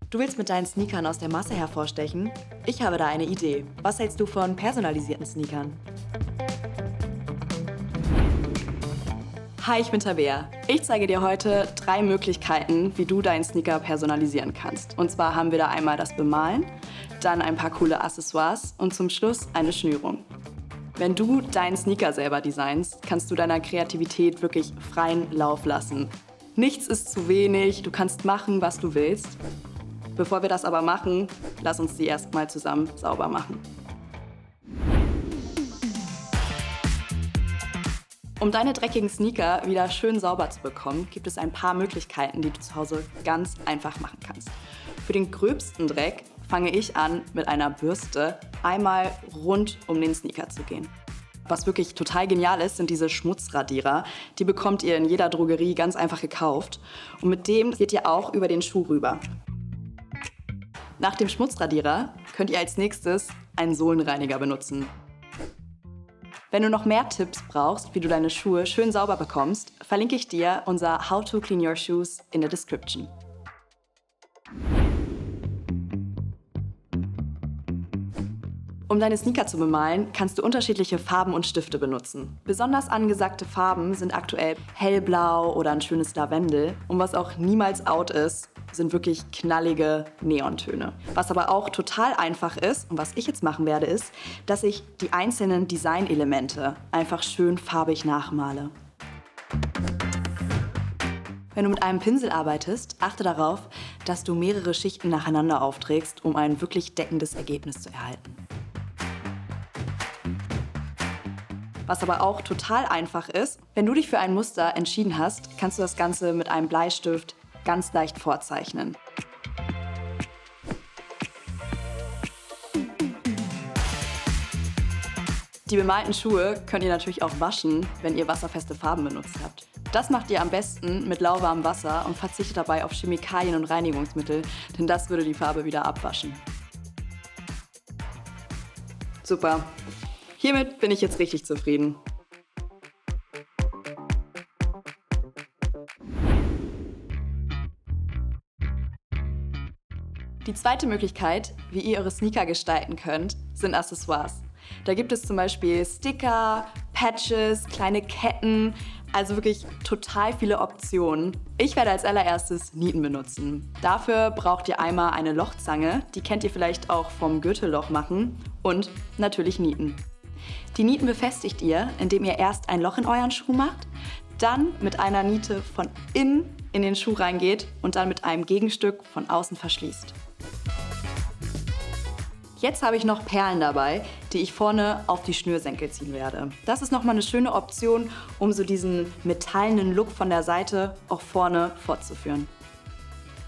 Du willst mit deinen Sneakern aus der Masse hervorstechen? Ich habe da eine Idee. Was hältst du von personalisierten Sneakern? Hi, ich bin Tabea. Ich zeige dir heute 3 Möglichkeiten, wie du deinen Sneaker personalisieren kannst. Und zwar haben wir da einmal das Bemalen, dann ein paar coole Accessoires und zum Schluss eine Schnürung. Wenn du deinen Sneaker selber designst, kannst du deiner Kreativität wirklich freien Lauf lassen. Nichts ist zu wenig, du kannst machen, was du willst. Bevor wir das aber machen, lass uns die erstmal zusammen sauber machen. Um deine dreckigen Sneaker wieder schön sauber zu bekommen, gibt es ein paar Möglichkeiten, die du zu Hause ganz einfach machen kannst. Für den gröbsten Dreck fange ich an, mit einer Bürste einmal rund um den Sneaker zu gehen. Was wirklich total genial ist, sind diese Schmutzradierer. Die bekommt ihr in jeder Drogerie ganz einfach gekauft. Und mit dem geht ihr auch über den Schuh rüber. Nach dem Schmutzradierer könnt ihr als nächstes einen Sohlenreiniger benutzen. Wenn du noch mehr Tipps brauchst, wie du deine Schuhe schön sauber bekommst, verlinke ich dir unser How to Clean Your Shoes in der Description. Um deine Sneaker zu bemalen, kannst du unterschiedliche Farben und Stifte benutzen. Besonders angesagte Farben sind aktuell hellblau oder ein schönes Lavendel. Und was auch niemals out ist, sind wirklich knallige Neontöne. Was aber auch total einfach ist und was ich jetzt machen werde, ist, dass ich die einzelnen Designelemente einfach schön farbig nachmale. Wenn du mit einem Pinsel arbeitest, achte darauf, dass du mehrere Schichten nacheinander aufträgst, um ein wirklich deckendes Ergebnis zu erhalten. Was aber auch total einfach ist, wenn du dich für ein Muster entschieden hast, kannst du das Ganze mit einem Bleistift ganz leicht vorzeichnen. Die bemalten Schuhe könnt ihr natürlich auch waschen, wenn ihr wasserfeste Farben benutzt habt. Das macht ihr am besten mit lauwarmem Wasser und verzichtet dabei auf Chemikalien und Reinigungsmittel, denn das würde die Farbe wieder abwaschen. Super. Hiermit bin ich jetzt richtig zufrieden. Die zweite Möglichkeit, wie ihr eure Sneaker gestalten könnt, sind Accessoires. Da gibt es zum Beispiel Sticker, Patches, kleine Ketten, also wirklich total viele Optionen. Ich werde als allererstes Nieten benutzen. Dafür braucht ihr einmal eine Lochzange, die kennt ihr vielleicht auch vom Gürtelloch machen, und natürlich Nieten. Die Nieten befestigt ihr, indem ihr erst ein Loch in euren Schuh macht, dann mit einer Niete von innen in den Schuh reingeht und dann mit einem Gegenstück von außen verschließt. Jetzt habe ich noch Perlen dabei, die ich vorne auf die Schnürsenkel ziehen werde. Das ist nochmal eine schöne Option, um so diesen metallenen Look von der Seite auch vorne fortzuführen.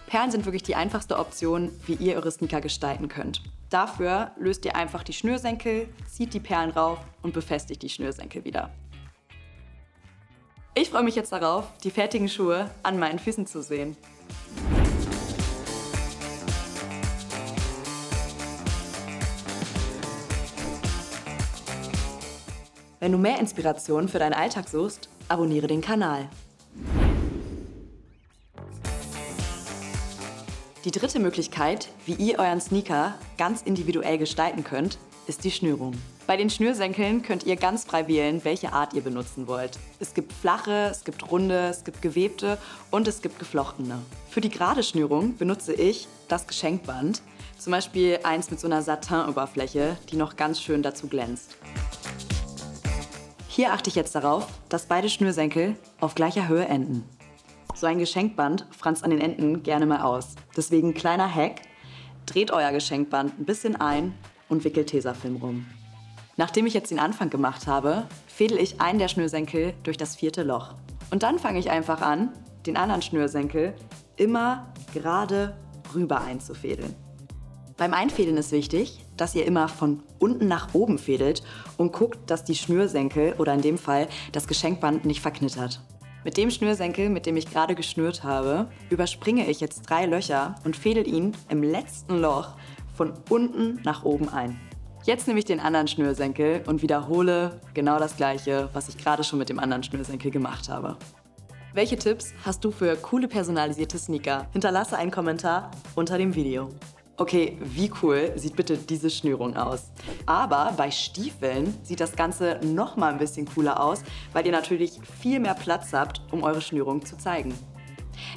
Perlen sind wirklich die einfachste Option, wie ihr eure Sneaker gestalten könnt. Dafür löst ihr einfach die Schnürsenkel, zieht die Perlen rauf und befestigt die Schnürsenkel wieder. Ich freue mich jetzt darauf, die fertigen Schuhe an meinen Füßen zu sehen. Wenn du mehr Inspiration für deinen Alltag suchst, abonniere den Kanal. Die dritte Möglichkeit, wie ihr euren Sneaker ganz individuell gestalten könnt, ist die Schnürung. Bei den Schnürsenkeln könnt ihr ganz frei wählen, welche Art ihr benutzen wollt. Es gibt flache, es gibt runde, es gibt gewebte und es gibt geflochtene. Für die gerade Schnürung benutze ich das Geschenkband, zum Beispiel eins mit so einer Satin-Oberfläche, die noch ganz schön dazu glänzt. Hier achte ich jetzt darauf, dass beide Schnürsenkel auf gleicher Höhe enden. So ein Geschenkband franzt an den Enden gerne mal aus. Deswegen kleiner Hack: dreht euer Geschenkband ein bisschen ein und wickelt Tesafilm rum. Nachdem ich jetzt den Anfang gemacht habe, fädel ich einen der Schnürsenkel durch das 4. Loch. Und dann fange ich einfach an, den anderen Schnürsenkel immer gerade rüber einzufädeln. Beim Einfädeln ist wichtig, dass ihr immer von unten nach oben fädelt und guckt, dass die Schnürsenkel oder in dem Fall das Geschenkband nicht verknittert. Mit dem Schnürsenkel, mit dem ich gerade geschnürt habe, überspringe ich jetzt 3 Löcher und fädel ihn im letzten Loch von unten nach oben ein. Jetzt nehme ich den anderen Schnürsenkel und wiederhole genau das Gleiche, was ich gerade schon mit dem anderen Schnürsenkel gemacht habe. Welche Tipps hast du für coole personalisierte Sneaker? Hinterlasse einen Kommentar unter dem Video. Okay, wie cool sieht bitte diese Schnürung aus? Aber bei Stiefeln sieht das Ganze noch mal ein bisschen cooler aus, weil ihr natürlich viel mehr Platz habt, um eure Schnürung zu zeigen.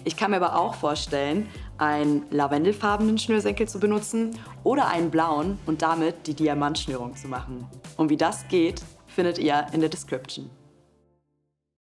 Ich kann mir aber auch vorstellen, einen lavendelfarbenen Schnürsenkel zu benutzen oder einen blauen und damit die Diamantschnürung zu machen. Und wie das geht, findet ihr in der Description.